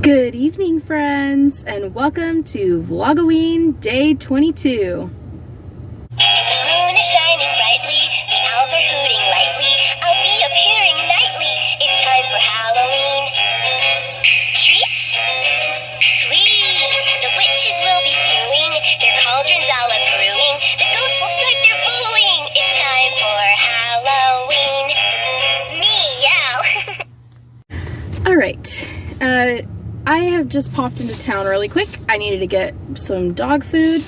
Good evening, friends, and welcome to Vlog-o-ween Day 22. The moon is shining brightly, the owls are hooting lightly, I'll be appearing nightly, it's time for Halloween. Treat? Sweet! The witches will be doing their cauldrons all a-brewing, the ghosts will start their booing, it's time for Halloween. Meow! Alright, I have just popped into town really quick. I needed to get some dog food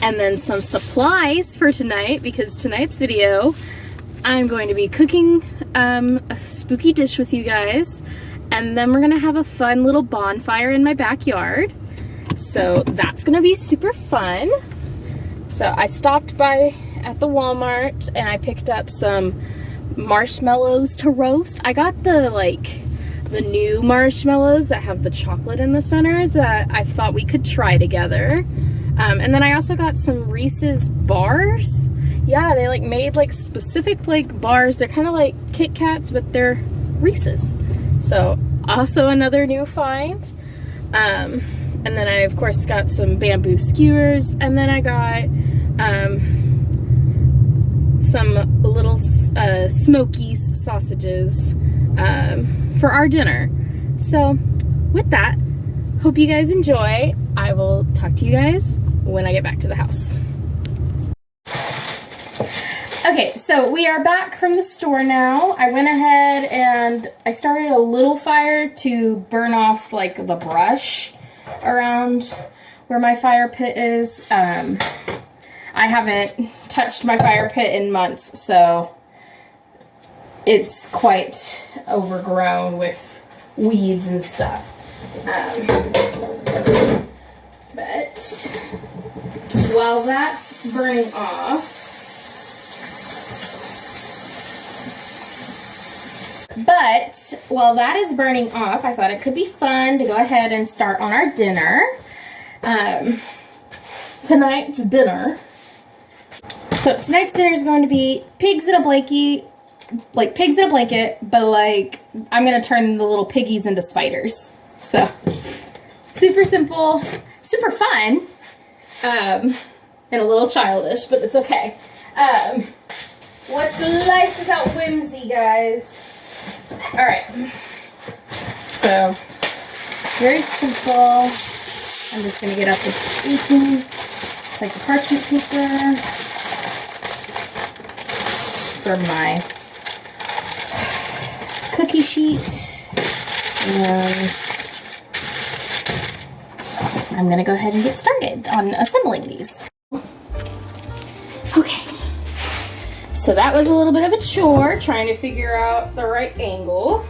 and then some supplies for tonight because tonight's video I'm going to be cooking a spooky dish with you guys, and then we're gonna have a fun little bonfire in my backyard. So that's gonna be super fun. So I stopped by at the Walmart and I picked up some marshmallows to roast. I got the new marshmallows that have the chocolate in the center that I thought we could try together. And then I also got some Reese's bars. Yeah, they made specific bars. They're kind of like Kit Kats, but they're Reese's. So also another new find. And then I of course got some bamboo skewers, and then I got some little Smokies sausages for our dinner. So with that, hope you guys enjoy. I will talk to you guys when I get back to the house. Okay, so we are back from the store now. I went ahead and I started a little fire to burn off the brush around where my fire pit is. I haven't touched my fire pit in months, so it's quite overgrown with weeds and stuff. But while that's burning off, I thought it could be fun to go ahead and start on our dinner. Tonight's dinner is going to be pigs in a blanket, but I'm gonna turn the little piggies into spiders. So super simple, super fun, and a little childish, but it's okay. What's life without whimsy, guys? All right, so very simple. I'm just gonna get out this baking, the parchment paper for my cookie sheet, and I'm gonna go ahead and get started on assembling these. Okay, so that was a little bit of a chore trying to figure out the right angle.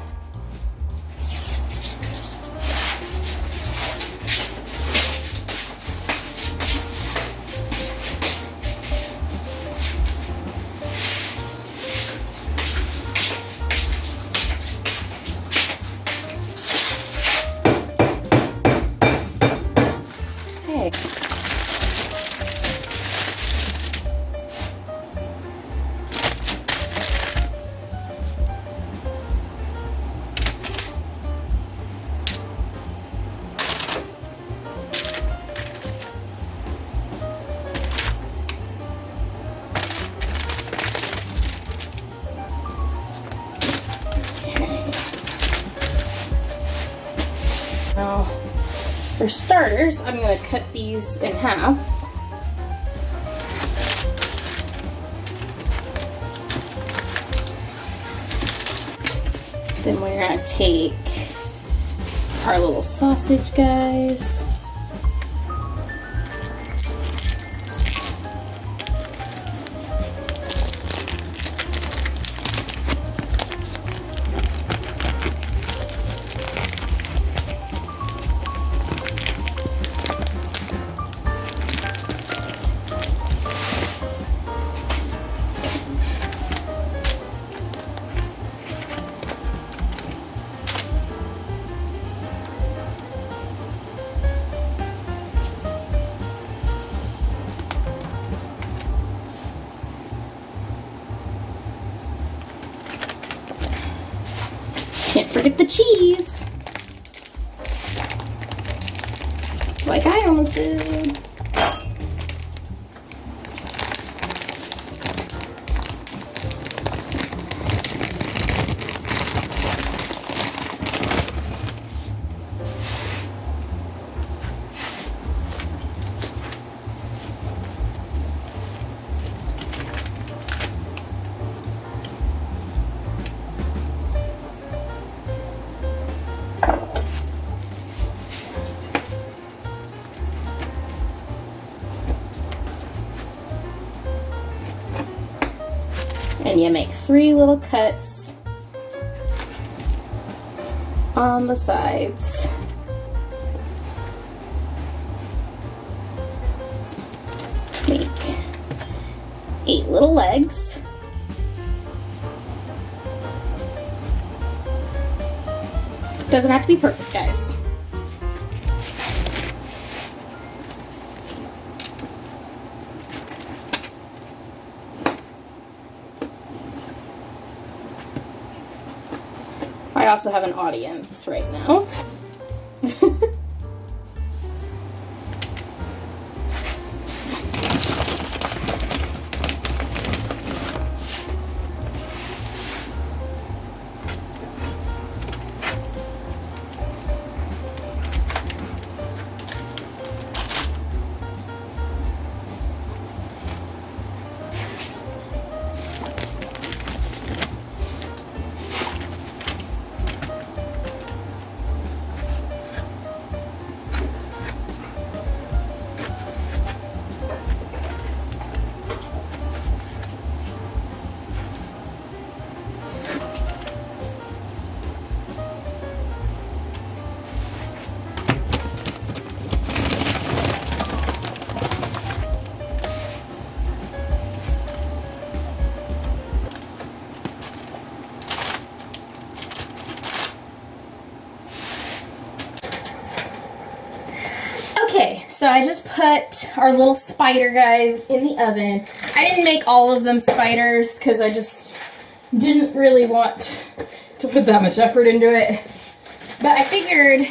Now, for starters, I'm going to cut these in half. Then we're going to take our little sausage guys. Can't forget the cheese. like I almost did. And you make 3 little cuts on the sides. Make 8 little legs. Doesn't have to be perfect, guys. I also have an audience right now. Okay, so I just put our little spider guys in the oven. I didn't make all of them spiders because I just didn't really want to put that much effort into it. But I figured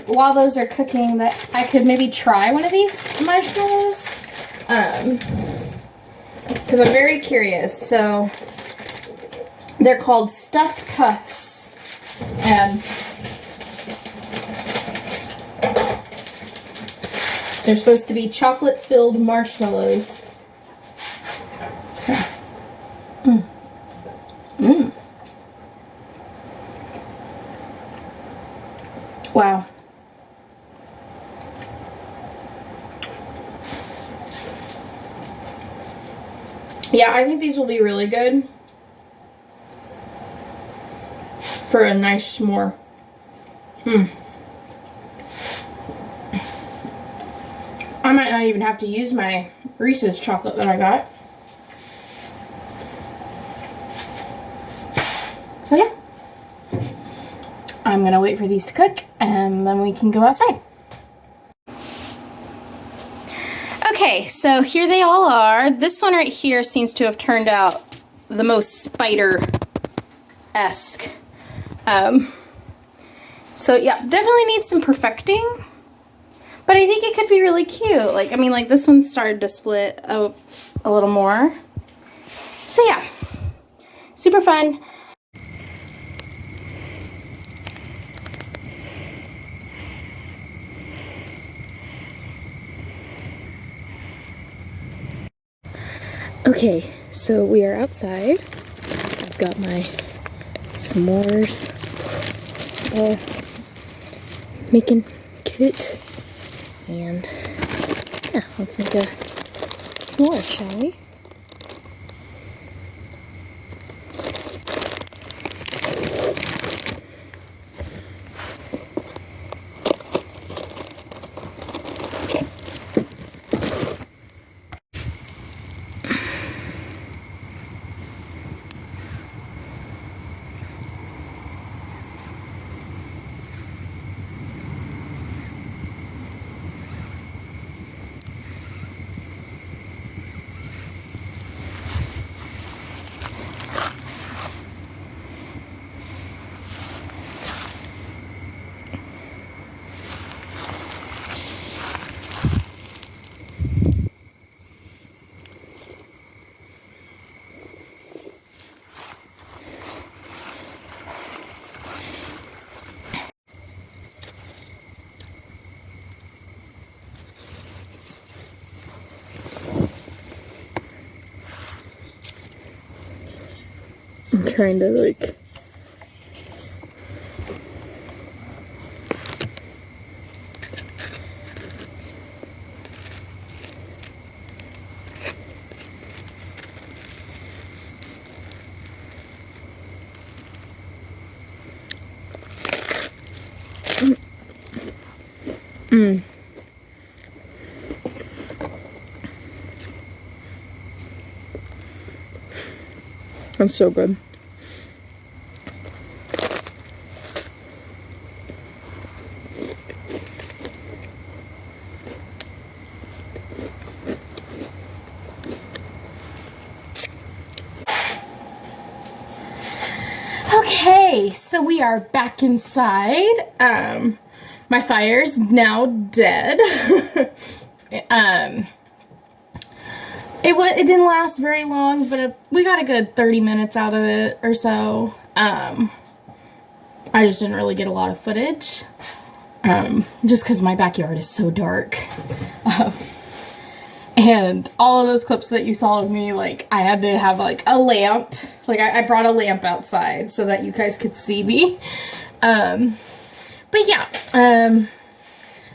while those are cooking that I could maybe try one of these marshmallows. Because I'm very curious. So they're called stuffed puffs. And they're supposed to be chocolate-filled marshmallows. Wow. Yeah, I think these will be really good for a nice s'more. I might not even have to use my Reese's chocolate that I got. So yeah. I'm gonna wait for these to cook and then we can go outside. Okay, so here they all are. This one right here seems to have turned out the most spider-esque. So yeah, definitely needs some perfecting. But I think it could be really cute. Like, I mean, like this one started to split a little more. So yeah, super fun. Okay, so we are outside. I've got my s'mores making kit. And yeah, let's make a s'more, shall we? I'm trying to like... That's so good. Okay, so we are back inside. My fire's now dead. It didn't last very long, but we got a good 30 minutes out of it or so. I just didn't really get a lot of footage. Just because my backyard is so dark. And all of those clips that you saw of me, like, I had to have, like, a lamp. Like, I brought a lamp outside so that you guys could see me. But yeah,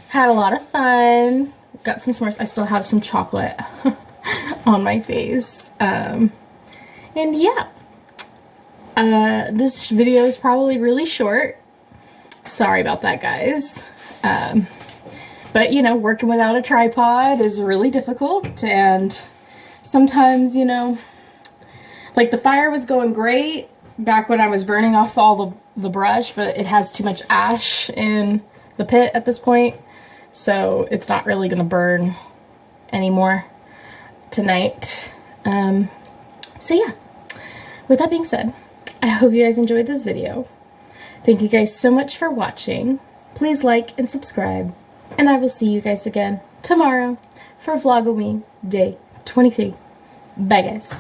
had a lot of fun. Got some s'mores. I still have some chocolate on my face. And yeah, this video is probably really short. Sorry about that, guys. But you know, working without a tripod is really difficult, and sometimes, you know, like the fire was going great back when I was burning off all the brush, but it has too much ash in the pit at this point, so it's not really gonna burn anymore tonight. So yeah, with that being said, I hope you guys enjoyed this video. Thank you guys so much for watching. Please like and subscribe, and I will see you guys again tomorrow for Vlog-o-ween day 23. Bye guys.